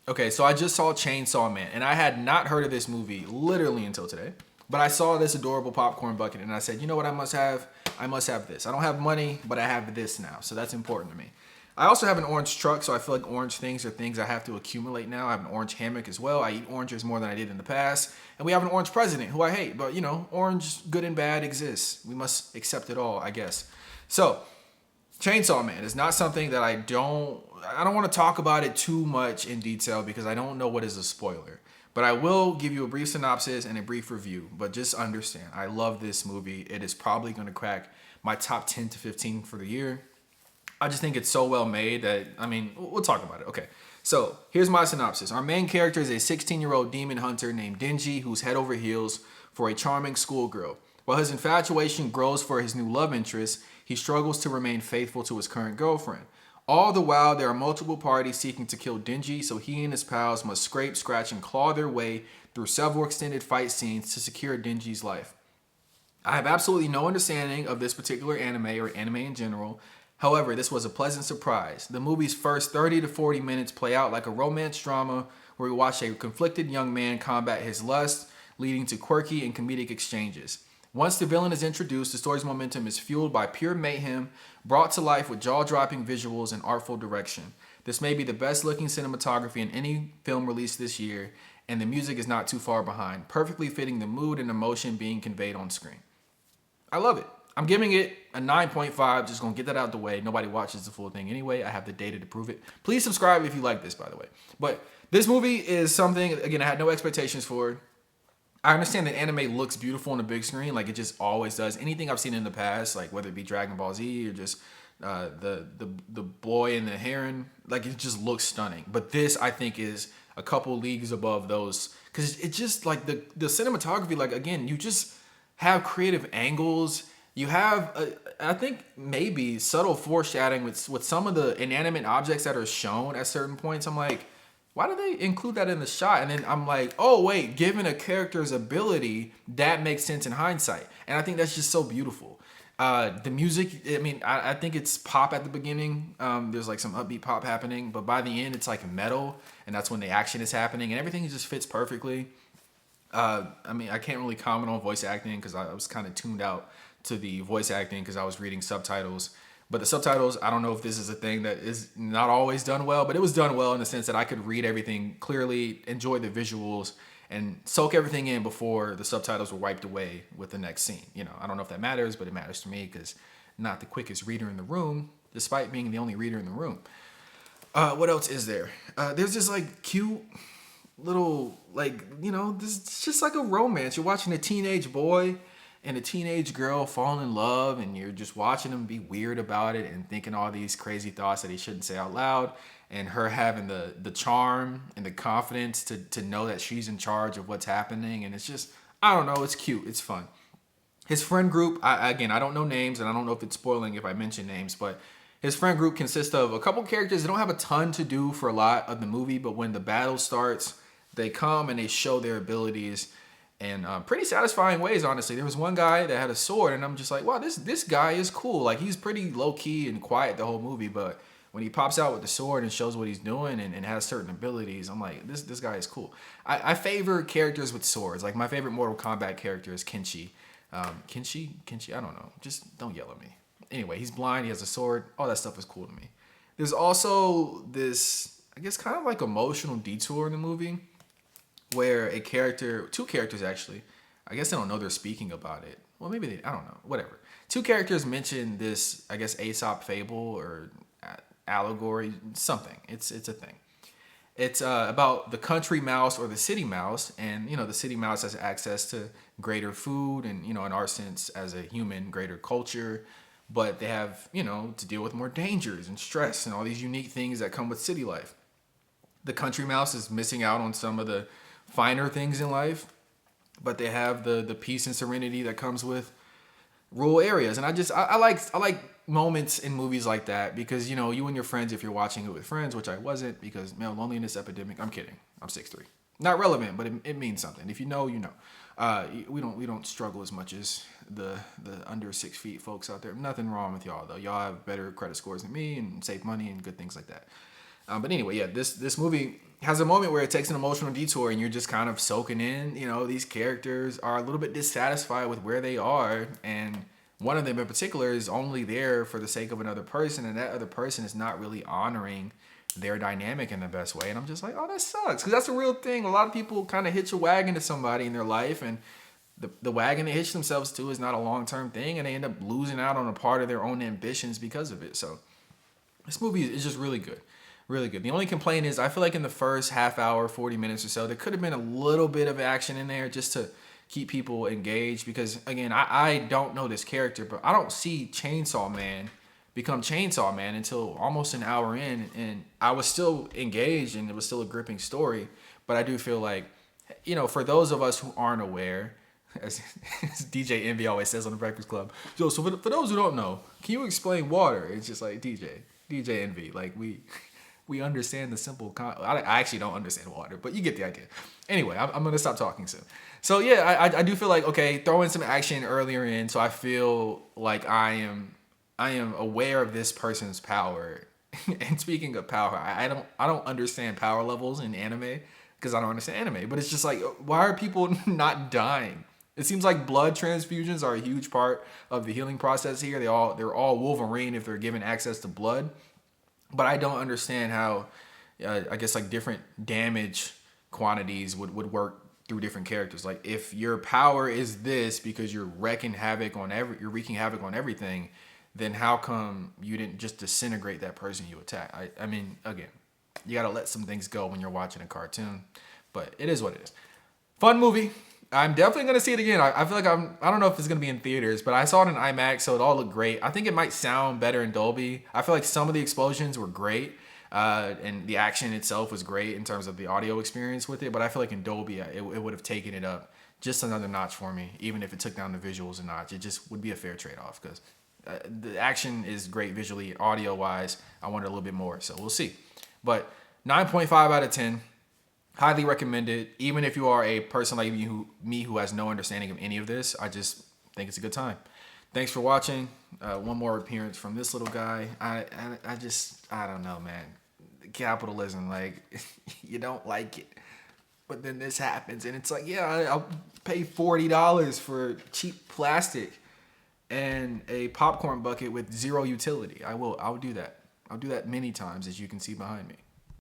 Okay, so I just saw Chainsaw Man, and I had not heard of this movie literally until today. But I saw this adorable popcorn bucket, and I said, you know what I must have? I must have this. I don't have money, but I have this now, so that's important to me. I also have an orange truck, so I feel like orange things are things I have to accumulate now. I have an orange hammock as well. I eat oranges more than I did in the past. And we have an orange president who I hate, but you know, orange, good and bad, exists. We must accept it all, I guess. So, Chainsaw Man is not something that I don't want to talk about it too much in detail because I don't know what is a spoiler. But I will give you a brief synopsis and a brief review. But just understand, I love this movie. It is probably going to crack my top 10 to 15 for the year. I just think it's so well made that, I mean, we'll talk about it. Okay. So here's my synopsis. Our main character is a 16-year-old demon hunter named Denji who's head over heels for a charming schoolgirl. While his infatuation grows for his new love interest, he struggles to remain faithful to his current girlfriend. All the while, there are multiple parties seeking to kill Denji, so he and his pals must scrape, scratch, and claw their way through several extended fight scenes to secure Denji's life. I have absolutely no understanding of this particular anime or anime in general. However, this was a pleasant surprise. The movie's first 30 to 40 minutes play out like a romance drama where we watch a conflicted young man combat his lust, leading to quirky and comedic exchanges. Once the villain is introduced, the story's momentum is fueled by pure mayhem, brought to life with jaw-dropping visuals and artful direction. This may be the best-looking cinematography in any film released this year, and the music is not too far behind, perfectly fitting the mood and emotion being conveyed on screen. I love it. I'm giving it a 9.5. Just gonna get that out the way. Nobody watches the full thing anyway. I have the data to prove it. Please subscribe if you like this, by the way. But this movie is something, again, I had no expectations for. I understand that anime looks beautiful on the big screen, like it just always does. Anything I've seen in the past, like whether it be Dragon Ball Z or just the boy and the heron, like it just looks stunning. But this, I think, is a couple leagues above those because it just like the cinematography. Like again, you just have creative angles. You have, I think, maybe subtle foreshadowing with some of the inanimate objects that are shown at certain points. I'm like, why do they include that in the shot? And then I'm like, oh, wait, given a character's ability, that makes sense in hindsight. And I think that's just so beautiful. The music, I mean, I think it's pop at the beginning. There's like some upbeat pop happening. But by the end, it's like metal. And that's when the action is happening. And everything just fits perfectly. I mean, I can't really comment on voice acting because I was kind of tuned out to the voice acting because I was reading subtitles. But the subtitles, I don't know if this is a thing that is not always done well, but it was done well in the sense that I could read everything clearly, enjoy the visuals, and soak everything in before the subtitles were wiped away with the next scene. You know, I don't know if that matters, but it matters to me because not the quickest reader in the room, despite being the only reader in the room. What else is there? There's this like cute little, like, you know, this is just like a romance. You're watching a teenage boy and a teenage girl fall in love, and you're just watching them be weird about it and thinking all these crazy thoughts that he shouldn't say out loud, and her having the charm and the confidence to know that she's in charge of what's happening. And it's just, I don't know, it's cute, it's fun. His friend group, again, I don't know names, and I don't know if it's spoiling if I mention names, but his friend group consists of a couple characters that don't have a ton to do for a lot of the movie, but when the battle starts, they come and they show their abilities in pretty satisfying ways, honestly. There was one guy that had a sword, and I'm just like, wow, this guy is cool. Like, he's pretty low-key and quiet the whole movie, but when he pops out with the sword and shows what he's doing and has certain abilities, I'm like, this guy is cool. I favor characters with swords. Like, my favorite Mortal Kombat character is Kenshi. Kenshi? I don't know. Just don't yell at me. Anyway, he's blind, he has a sword. All that stuff is cool to me. There's also this, I guess, kind of like emotional detour in the movie where two characters actually, I guess they don't know they're speaking about it. Well, maybe they, I don't know, whatever. Two characters mention this, I guess, Aesop fable or allegory, something. It's a thing. It's about the country mouse or the city mouse, and, you know, the city mouse has access to greater food and, you know, in our sense as a human, greater culture, but they have, you know, to deal with more dangers and stress and all these unique things that come with city life. The country mouse is missing out on some of the finer things in life, but they have the peace and serenity that comes with rural areas. And I like moments in movies like that because, you know, you and your friends, if you're watching it with friends, which I wasn't because male loneliness epidemic. I'm kidding. I'm 6'3". Not relevant, but it means something. If you know, you know. We don't struggle as much as the under 6 feet folks out there. Nothing wrong with y'all though. Y'all have better credit scores than me and save money and good things like that. But anyway, yeah, this movie has a moment where it takes an emotional detour and you're just kind of soaking in. You know, these characters are a little bit dissatisfied with where they are, and one of them in particular is only there for the sake of another person, and that other person is not really honoring their dynamic in the best way. And I'm just like, oh, that sucks, because that's a real thing. A lot of people kind of hitch a wagon to somebody in their life, and the wagon they hitch themselves to is not a long-term thing, and they end up losing out on a part of their own ambitions because of it. So this movie is just really good. Really good. The only complaint is I feel like in the first half hour, 40 minutes or so, there could have been a little bit of action in there just to keep people engaged. Because, again, I don't know this character, but I don't see Chainsaw Man become Chainsaw Man until almost an hour in. And I was still engaged and it was still a gripping story. But I do feel like, you know, for those of us who aren't aware, as DJ Envy always says on the Breakfast Club, so for those who don't know, can you explain water? It's just like DJ Envy, like we understand the simple I actually don't understand water, but you get the idea. Anyway, I'm going to stop talking soon. So yeah, I do feel like, okay, throw in some action earlier in, so I feel like I am aware of this person's power. And speaking of power, I don't understand power levels in anime because I don't understand anime, but it's just like, why are people not dying? It seems like blood transfusions are a huge part of the healing process here. They're all Wolverine if they're given access to blood. But I don't understand how, I guess, like different damage quantities would work through different characters. Like if your power is this because you're wreaking havoc on everything, then how come you didn't just disintegrate that person you attack? I mean, again, you gotta let some things go when you're watching a cartoon, but it is what it is. Fun movie. I'm definitely gonna see it again. I feel like I don't know if it's gonna be in theaters, but I saw it in IMAX, so it all looked great. I think it might sound better in Dolby. I feel like some of the explosions were great, and the action itself was great in terms of the audio experience with it. But I feel like in Dolby, it would have taken it up just another notch for me, even if it took down the visuals a notch. It just would be a fair trade-off because the action is great visually, audio-wise. I wanted a little bit more, so we'll see. But 9.5 out of 10. Highly recommended, even if you are a person like me who has no understanding of any of this. I just think it's a good time. Thanks for watching. One more appearance from this little guy. I don't know, man. Capitalism, like, you don't like it. But then this happens, and it's like, yeah, I'll pay $40 for cheap plastic and a popcorn bucket with zero utility. I'll do that. I'll do that many times, as you can see behind me.